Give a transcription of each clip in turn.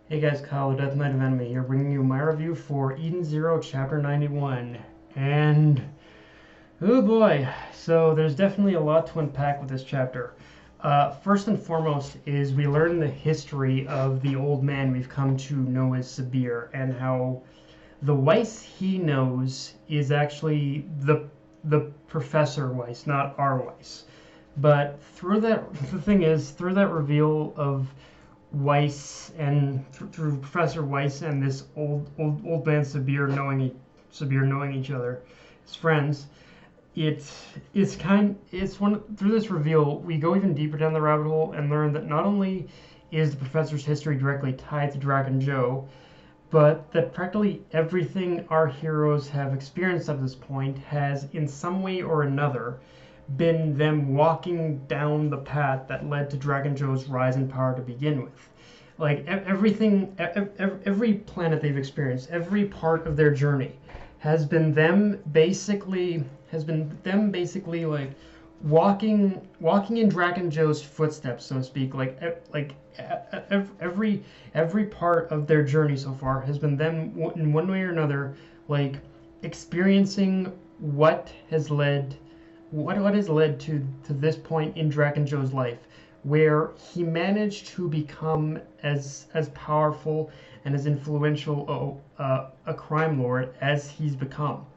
Hey guys, Kyle, the Death Knight of Anime here, bringing you my review for Eden Zero Chapter 91. And, oh boy, so there's definitely a lot to unpack with this chapter. First and foremost is we learn the history of the old man we've come to know as Sabir, and how the Weisz he knows is actually the Professor Weisz, not our Weisz. But through that, the thing is, through that reveal of Weisz and through Professor Weisz and this old man Sabir knowing each other as friends, it's one through this reveal we go even deeper down the rabbit hole and learn that not only is the professor's history directly tied to Dragon Joe, but that practically everything our heroes have experienced up to this point has in some way or another been them walking down the path that led to Dragon Joe's rise in power to begin with. Like everything, every planet they've experienced, every part of their journey has been them basically like walking in Dragon Joe's footsteps, so to speak. Every part of their journey so far has been them in one way or another, like experiencing what has led to this point in Dragon Joe's life, where he managed to become as powerful and as influential a crime lord as he's become.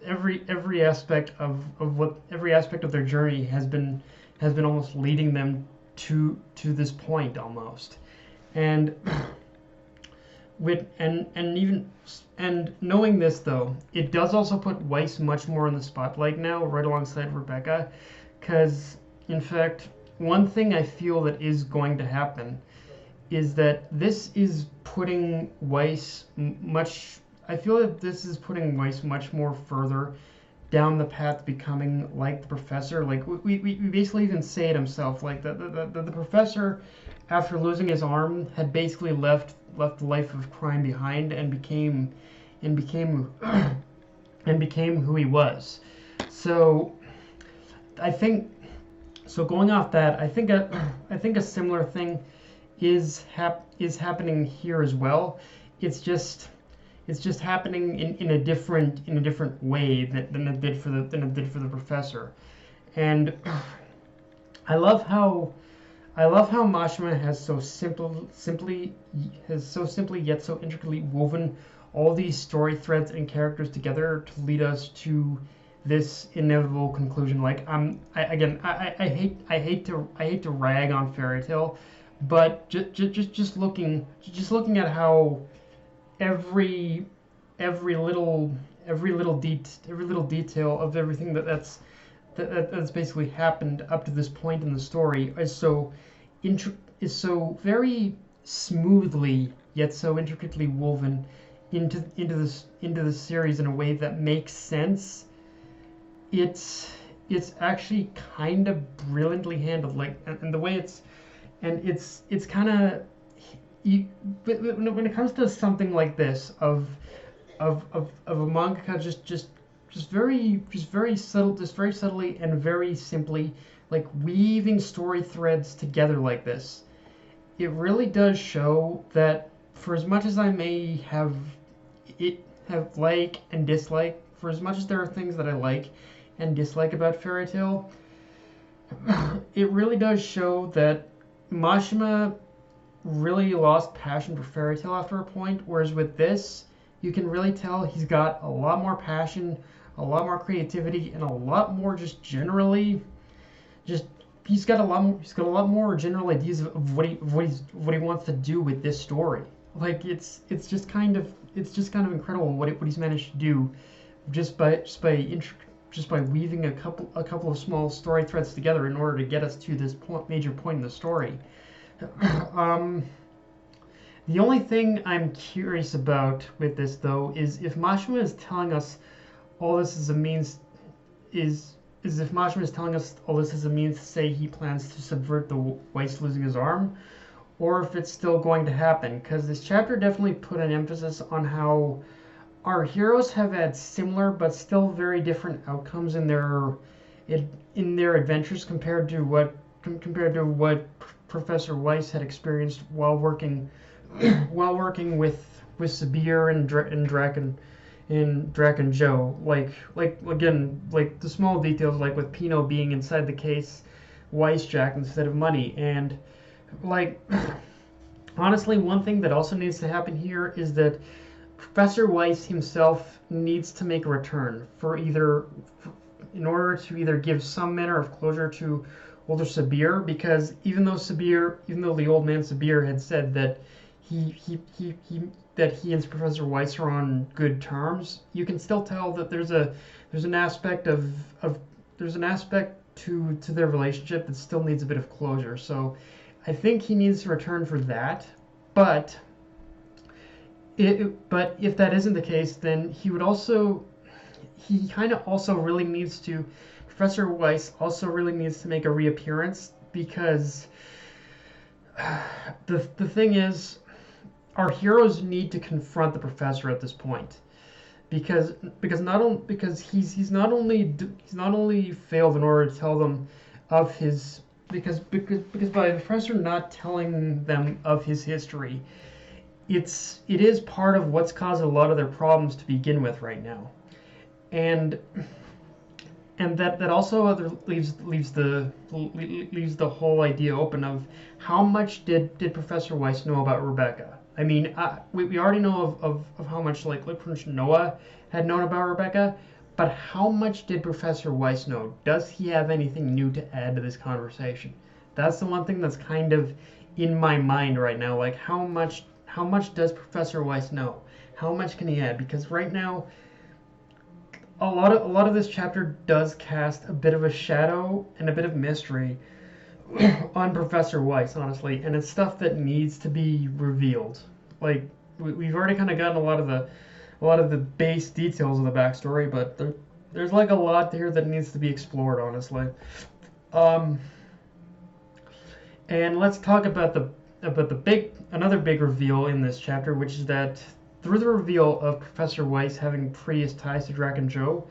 Every aspect of their journey has been almost leading them to this point almost. And and knowing this though, it does also put Weisz much more in the spotlight now, right alongside Rebecca, because in fact, one thing I feel that is going to happen is that this is putting Weisz much. I feel that this is putting Weisz much more further down the path, becoming like the professor. Like we basically even say it himself. Like the professor, after losing his arm, had basically left the life of crime behind and became who he was. So I think going off that, I think a similar thing is happening here as well. It's just happening in a different way than it did for the professor. And I love how Mashima has so simply yet so intricately woven all these story threads and characters together to lead us to this inevitable conclusion. Like I hate to rag on Fairy Tail, but just looking at how every little detail of everything that's basically happened up to this point in the story is so very smoothly yet so intricately woven into this series in a way that makes sense. It's actually kind of brilliantly handled, like, and the way it's kind of, but when it comes to something like this of a mangaka just very subtly and very simply, like, weaving story threads together like this, it really does show that for as much as I may have like and dislike, for as much as there are things that I like and dislike about Fairy Tail, it really does show that Mashima really lost passion for Fairy Tail after a point, whereas with this, you can really tell he's got a lot more passion, a lot more creativity, and a lot more just generally, he's got a lot more general ideas of what he wants to do with this story. Like it's just kind of incredible what he's managed to do just by weaving a couple of small story threads together in order to get us to this major point in the story. The only thing I'm curious about with this, though, is if Mashima is telling us all this as a means if Mashima is telling us all this as a means to say he plans to subvert the Weisz losing his arm, or if it's still going to happen. Because this chapter definitely put an emphasis on how our heroes have had similar but still very different outcomes in their adventures compared to what Professor Weisz had experienced while working with Sabir and Drac and Joe. Like again, like the small details, like with Pino being inside the case, Weisz Jack instead of money, and like honestly, one thing that also needs to happen here is that Professor Weisz himself needs to make a return in order to either give some manner of closure to older Sabir, because even though the old man Sabir had said that that he and Professor Weisz are on good terms, you can still tell that there's an aspect to their relationship that still needs a bit of closure. So I think he needs to return for that, but if that isn't the case, then he kind of also really needs to, Professor Weisz also really needs to make a reappearance, because the thing is, our heroes need to confront the professor at this point, because he's not only failed in order to tell them of his, because by the professor not telling them of his history, it is part of what's caused a lot of their problems to begin with right now, and that also leaves the whole idea open of how much did Professor Weisz know about Rebecca. I mean, we already know of how much like Prince Noah had known about Rebecca, but how much did Professor Weisz know? Does he have anything new to add to this conversation? That's the one thing that's kind of in my mind right now. Like, how much does Professor Weisz know? How much can he add? Because right now, a lot of this chapter does cast a bit of a shadow and a bit of mystery on Professor Weisz, honestly, and it's stuff that needs to be revealed. Like, we've already kind of gotten a lot of the base details of the backstory, but there's like a lot here that needs to be explored, honestly. And let's talk about another big reveal in this chapter, which is that through the reveal of Professor Weisz having previous ties to Drac and Joe,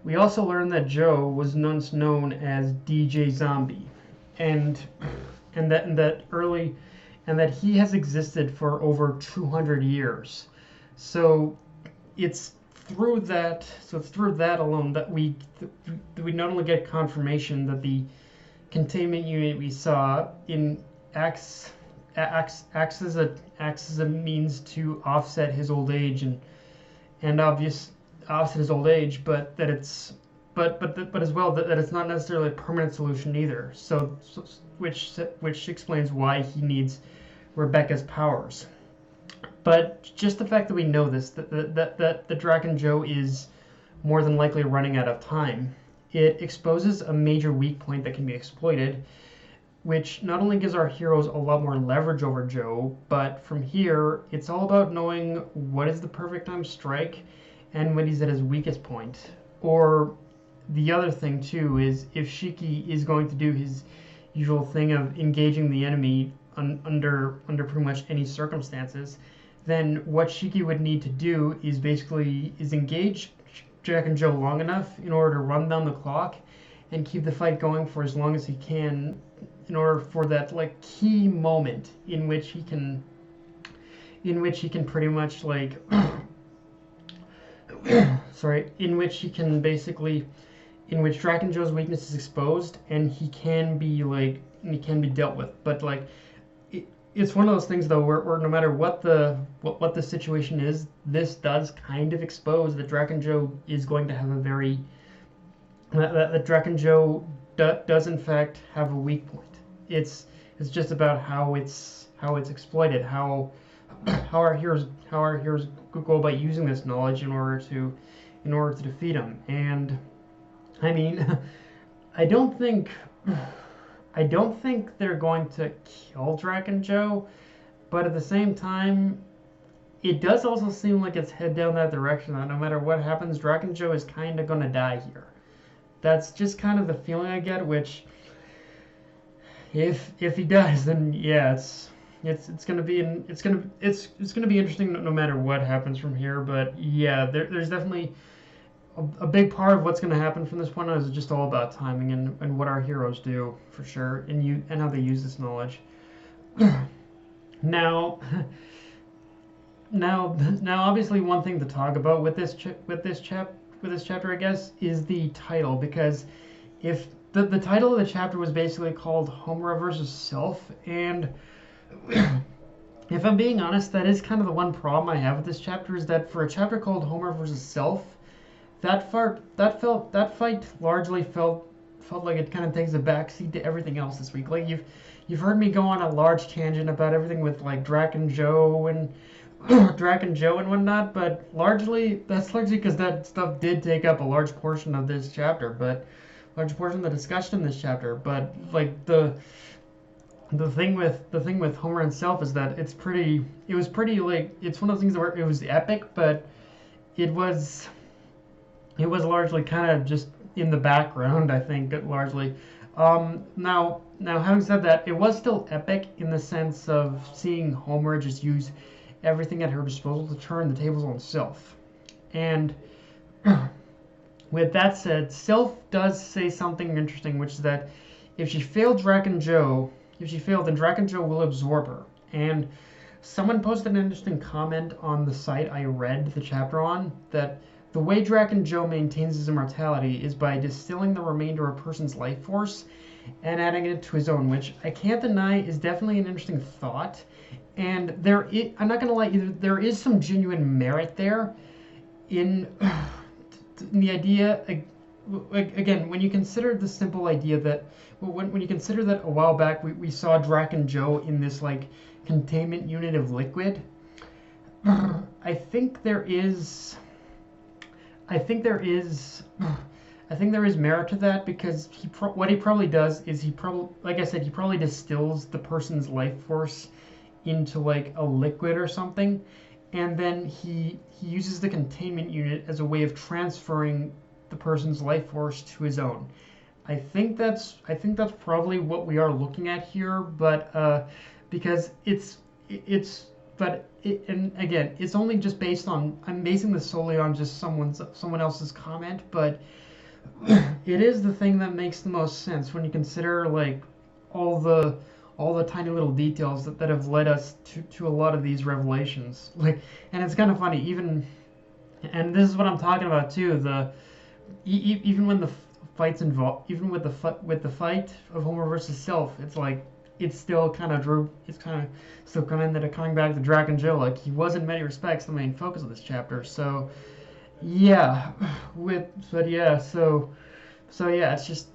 we also learn that Joe was once known as DJ Zombie, and that he has existed for over 200 years. So it's through that alone that we not only get confirmation that the containment unit we saw in acts as a means to offset his old age and offset his old age, but that it's but as well that it's not necessarily a permanent solution either. So which explains why he needs Rebecca's powers. But just the fact that we know this, that the Drac and Joe is more than likely running out of time, it exposes a major weak point that can be exploited, which not only gives our heroes a lot more leverage over Joe, but from here, it's all about knowing what is the perfect time to strike and when he's at his weakest point. Or the other thing, too, is if Shiki is going to do his usual thing of engaging the enemy under pretty much any circumstances, then what Shiki would need to do is engage Jack and Joe long enough in order to run down the clock and keep the fight going for as long as he can, in order for that like key moment in which he can pretty much like in which Drac and Joe's weakness is exposed and he can be dealt with. But like it's one of those things though where no matter what the situation is, this does kind of expose that Drac and Joe is going to have that Drac and Joe does in fact have a weak point. It's just about how it's exploited, how our heroes go about using this knowledge in order to defeat him. And I mean, I don't think they're going to kill Drac and Joe, but at the same time, it does also seem like it's head down that direction, that no matter what happens, Drac and Joe is kind of going to die here. That's just kind of the feeling I get, which if he does, then yeah, it's gonna be interesting no matter what happens from here. But yeah, there's definitely a big part of what's going to happen from this point on is just all about timing and what our heroes do for sure, and how they use this knowledge. Now, now, obviously, one thing to talk about with this chapter, I guess, is the title, because if the title of the chapter was basically called Homer versus Self, and if I'm being honest, that is kind of the one problem I have with this chapter, is that for a chapter called Homer versus Self, that fight largely felt like it kind of takes a backseat to everything else this week. Like you've heard me go on a large tangent about everything with like Drac and Joe and whatnot, but that's largely because that stuff did take up a large portion of this chapter, but large portion of the discussion in this chapter. But like the thing with Homer and Self is that it was pretty like, it's one of those things where it was epic, but it was largely kind of just in the background, I think, largely. Now having said that, it was still epic in the sense of seeing Homer just use everything at her disposal to turn the tables on Self. And with that said, Self does say something interesting, which is that if she failed, then Drac and Joe will absorb her. And someone posted an interesting comment on the site I read the chapter on, that the way Drac and Joe maintains his immortality is by distilling the remainder of a person's life force and adding it to his own, which I can't deny is definitely an interesting thought. And I'm not going to lie, there is some genuine merit there in the idea. Again, when you consider the simple idea that, when you consider that a while back we saw Drac and Joe in this like containment unit of liquid, I think there is merit to that, because what he probably does is like I said, he probably distills the person's life force into like a liquid or something, and then he uses the containment unit as a way of transferring the person's life force to his own. I think that's probably what we are looking at here, but because and again, it's only just based on, I'm basing this solely on just someone else's comment, but it is the thing that makes the most sense when you consider like all the tiny little details that have led us to a lot of these revelations. Like, and it's kind of funny, and this is what I'm talking about too, even when the fight's involved, even with the fight of Homer versus Self, it's like, it's still kind of still coming back to Drac and Joe. Like, he was in many respects the main focus of this chapter. So yeah, so yeah, it's just,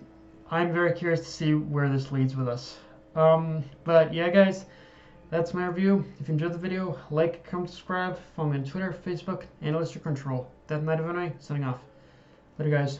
I'm very curious to see where this leads with us. But yeah, guys, that's my review. If you enjoyed the video, like, comment, subscribe, follow me on Twitter, Facebook, and Illustrator Control. Death Knight of Anime, signing off. Later, guys.